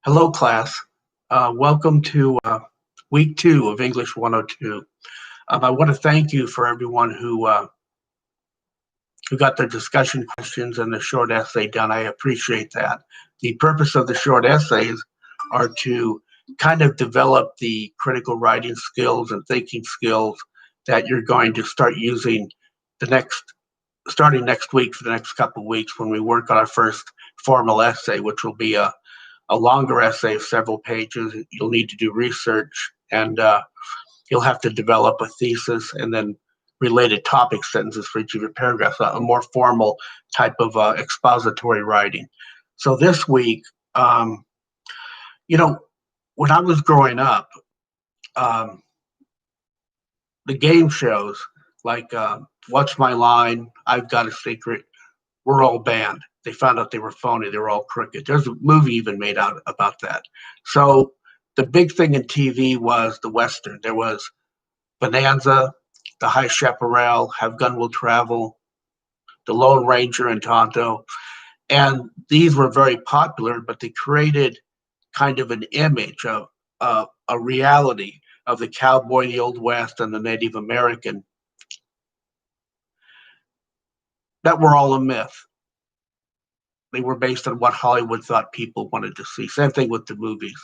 Hello, class. Welcome to week two of English 102. I want to thank you for everyone who got their discussion questions and the short essay done. I appreciate that. The purpose of the short essays are to kind of develop the critical writing skills and thinking skills that you're going to start using starting next week for the next couple of weeks when we work on our first formal essay, which will be a longer essay of several pages. You'll need to do research, and you'll have to develop a thesis and then related topic sentences for each of your paragraphs, a more formal type of expository writing. So this week, um, you know, when I was growing up, um, the game shows like What's My Line, I've Got a Secret, were all banned. They found out they were phony. They were all crooked. There's a movie even made out about that. So the big thing in TV was the Western. There was Bonanza, The High Chaparral, Have Gun Will Travel, The Lone Ranger, and Tonto. And these were very popular, but they created kind of an image of a reality of the cowboy, the Old West, and the Native American that were all a myth. They were based on what Hollywood thought people wanted to see. Same thing with the movies.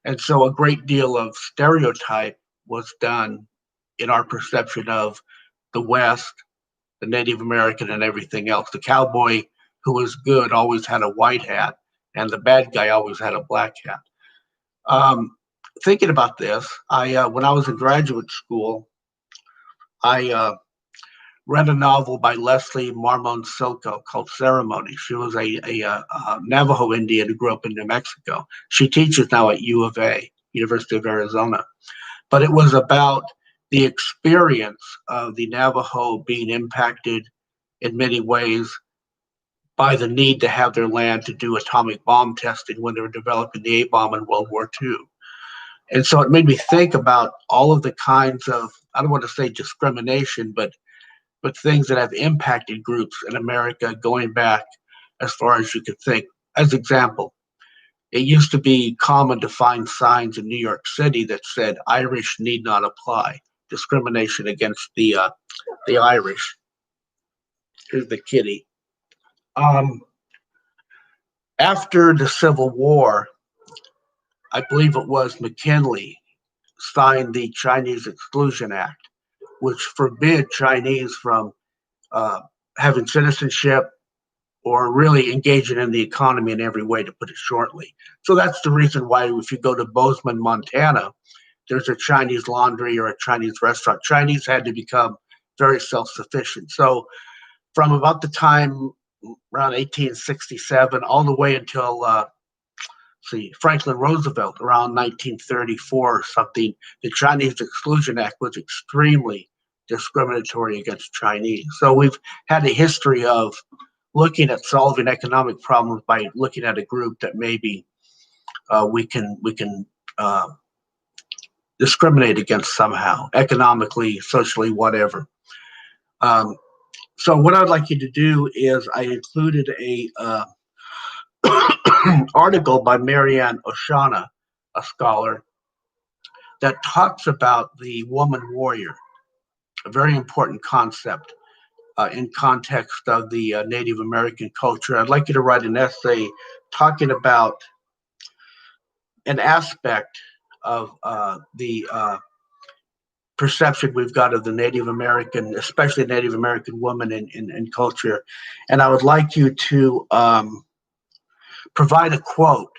And so a great deal of stereotype was done in our perception of the West, the Native American, and everything else. The cowboy who was good always had a white hat, and the bad guy always had a black hat. Um, Thinking about this, when I was in graduate school, I read a novel by Leslie Marmon Silko called Ceremony. She was a Navajo Indian who grew up in New Mexico. She teaches now at U of A, University of Arizona. But it was about the experience of the Navajo being impacted in many ways by the need to have their land to do atomic bomb testing when they were developing the A bomb in World War II. And so it made me think about all of the kinds of, I don't want to say discrimination, but things that have impacted groups in America going back as far as you could think. As example, it used to be common to find signs in New York City that said Irish need not apply, discrimination against the Irish. Here's the kitty. Um, After the Civil War, I believe it was McKinley signed the Chinese Exclusion Act, which forbid Chinese from uh, having citizenship or really engaging in the economy in every way, to put it shortly. So that's the reason why if you go to Bozeman, Montana, there's a Chinese laundry or a Chinese restaurant. Chinese had to become very self-sufficient. So from about the time around 1867 all the way until Franklin Roosevelt around 1934 or something, the Chinese Exclusion Act was extremely discriminatory against Chinese. So we've had a history of looking at solving economic problems by looking at a group that maybe we can discriminate against somehow, economically, socially, whatever. Um, so what I'd like you to do is I included a article by Marianne Oshana, a scholar, that talks about the woman warrior, a very important concept in context of the Native American culture. I'd like you to write an essay talking about an aspect of the perception we've got of the Native American, especially Native American woman in culture. And I would like you to provide a quote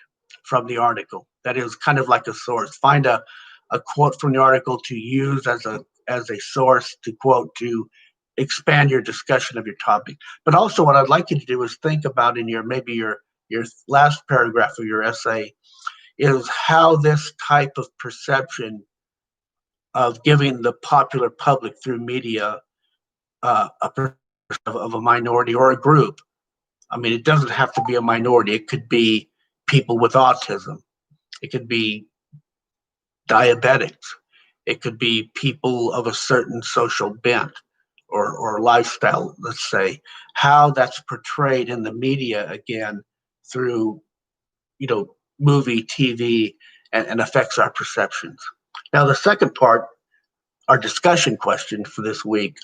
from the article that is kind of like a source. Find a quote from the article to use as a source to quote to expand your discussion of your topic. But also what I'd like you to do is think about in your last paragraph of your essay is how this type of perception of giving the popular public through media a perception of a minority or a group. I mean, it doesn't have to be a minority. It could be people with autism. It could be diabetics. It could be people of a certain social bent or lifestyle, let's say. How that's portrayed in the media again through, you know, movie, TV, and affects our perceptions. Now, the second part, our discussion question for this week,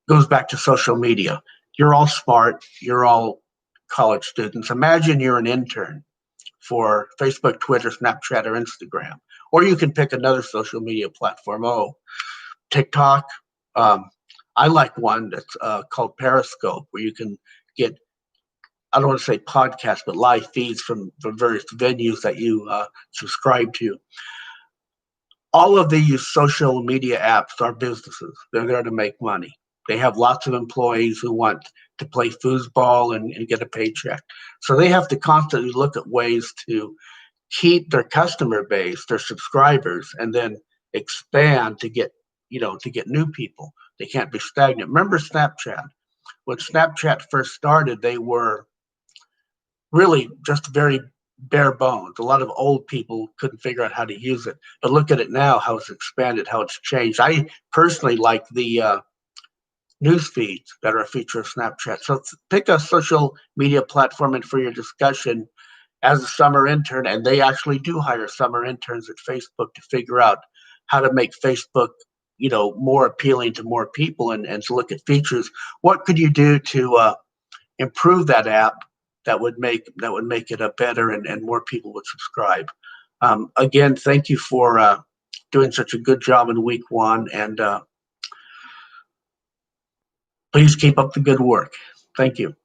goes back to social media. You're all smart, you're all college students. Imagine you're an intern for Facebook, Twitter, Snapchat, or Instagram. Or you can pick another social media platform. Oh, TikTok. Um, I like one that's called Periscope, where you can get, I don't want to say podcasts, but live feeds from various venues that you subscribe to. All of these social media apps are businesses. They're there to make money. They have lots of employees who want to play foosball and get a paycheck. So they have to constantly look at ways to keep their customer base, their subscribers, and then expand to get new people. They can't be stagnant. Remember Snapchat? When Snapchat first started, they were really just very bare bones. A lot of old people couldn't figure out how to use it. But look at it now, how it's expanded, how it's changed. I personally like the news feeds that are a feature of Snapchat. So pick a social media platform and for your discussion as a summer intern, and they actually do hire summer interns at Facebook to figure out how to make Facebook, more appealing to more people and to look at features. What could you do to improve that app that would make it a better and more people would subscribe? Again, thank you for doing such a good job in week one, and please keep up the good work. Thank you.